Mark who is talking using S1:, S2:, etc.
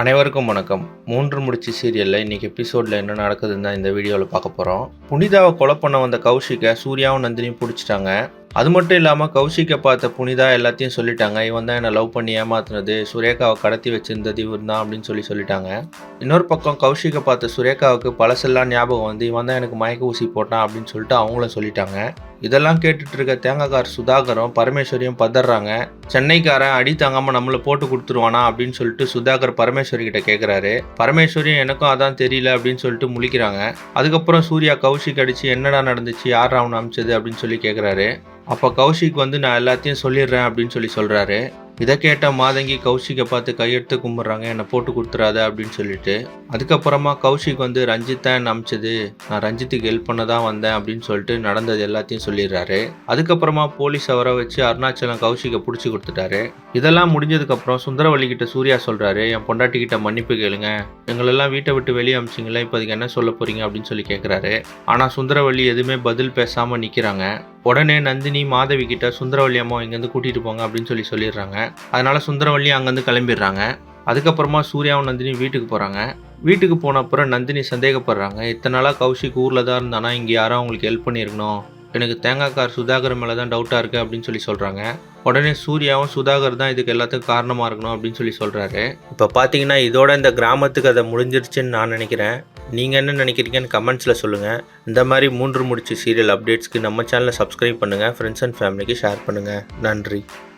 S1: அனைவருக்கும் வணக்கம். 3 முடிச்சு சீரியலில் இன்றைக்கி எபிசோடில் என்ன நடக்குதுன்னு தான் இந்த வீடியோவில் பார்க்க போகிறோம். புனிதாவை கொலை பண்ண வந்த கௌஷிக்கை சூர்யாவும் நந்தினியும் பிடிச்சிட்டாங்க. அது மட்டும் இல்லாமல் கௌஷிக்கை பார்த்த புனிதா எல்லாத்தையும் சொல்லிட்டாங்க. இவன் தான் என்னை லவ் பண்ணி ஏமாத்துனது, சுரேகாவை கடத்தி வச்சிருந்தது இவர் தான் அப்படின்னு சொல்லிட்டாங்க. இன்னொரு பக்கம் கௌஷிக்கை பார்த்த சுரேகாவுக்கு பழசெல்லாம் ஞாபகம் வந்து இவன் தான் எனக்கு மயக்க ஊசி போட்டான் அப்படின்னு சொல்லிட்டு அவங்களும் சொல்லிட்டாங்க. இதெல்லாம் கேட்டுட்டு இருக்க தேங்காய்கார் சுதாகரும் பரமேஸ்வரியும் பதறாங்க. சென்னைக்காரன் அடி தாங்காமல் நம்மளை போட்டு கொடுத்துருவானா அப்படின்னு சொல்லிட்டு சுதாகர் பரமேஸ்வரி கிட்ட கேட்குறாரு. பரமேஸ்வரியும் எனக்கும் அதான் தெரியல அப்படின்னு சொல்லிட்டு முழிக்கிறாங்க. அதுக்கப்புறம் சூர்யா கௌஷிக் அடிச்சு என்னடா நடந்துச்சு, யார் அவனை அமிச்சது அப்படின்னு சொல்லி கேட்குறாரு. அப்போ கௌஷிக் வந்து நான் எல்லாத்தையும் சொல்லிடுறேன் அப்படின்னு சொல்கிறாரு. இதை கேட்ட மாதங்கி கௌஷிக்கை பார்த்து கையெடுத்து கும்பிட்றாங்க, என்னை போட்டு கொடுத்துறாத அப்படின்னு சொல்லிட்டு. அதுக்கப்புறமா கௌஷிக் வந்து ரஞ்சித் தான் என்னை அமிச்சது, நான் ரஞ்சித்துக்கு ஹெல்ப் பண்ண தான் வந்தேன் அப்படின்னு சொல்லிட்டு நடந்தது எல்லாத்தையும் சொல்லிடுறாரு. அதுக்கப்புறமா போலீஸை வர வச்சு அருணாச்சலம் கௌஷிக்கை பிடிச்சி கொடுத்துட்டாரு. இதெல்லாம் முடிஞ்சதுக்கப்புறம் சுந்தரவல்லி கிட்ட சூர்யா சொல்கிறாரு, என் பொண்டாட்டி கிட்ட மன்னிப்பு கேளுங்க, எங்களெல்லாம் வீட்டை விட்டு வெளியே அமிச்சிங்களா, இப்போ அதுக்கு என்ன சொல்ல போறீங்க அப்படின்னு சொல்லி கேட்குறாரு. ஆனால் சுந்தரவல்லி எதுவுமே பதில் பேசாமல் நிற்கிறாங்க. உடனே நந்தினி மாதவி கிட்ட சுந்தரவல்லி அம்மா இங்கேருந்து கூட்டிகிட்டு போங்க அப்படின்னு சொல்லிடுறாங்க. அதனால சுந்தரவல்லி அங்கேருந்து கிளம்பிடுறாங்க. அதுக்கப்புறமா சூர்யாவும் நந்தினி வீட்டுக்கு போகிறாங்க. வீட்டுக்கு போன அப்புறம் நந்தினி சந்தேகப்படுறாங்க, இத்தனை நாளாக கௌஷிக் ஊரில் தான் இருந்தானா, இங்கே யாரும் அவங்களுக்கு ஹெல்ப் பண்ணியிருக்கணும், எனக்கு தேங்காய்கார் சுதாகர் மேலே தான் டவுட்டாக இருக்குது அப்படின்னு சொல்கிறாங்க. உடனே சூர்யாவும் சுதாகர் தான் இதுக்கு எல்லாத்துக்கும் காரணமாக இருக்கணும் அப்படின்னு சொல்கிறாரு. இப்போ பார்த்தீங்கன்னா இதோட இந்த கிராமத்துக்கு அதை முடிஞ்சிருச்சுன்னு நான் நினைக்கிறேன். நீங்கள் என்ன நினைக்கிறீங்கன்னு கமெண்ட்ஸில் சொல்லுங்கள். இந்த மாதிரி 3 முடிச்சு சீரியல் அப்டேட்ஸ்க்கு நம்ம சேனலை சப்ஸ்கிரைப் பண்ணுங்கள், ஃப்ரெண்ட்ஸ் அண்ட் ஃபேமிலிக்கு ஷேர் பண்ணுங்கள். நன்றி.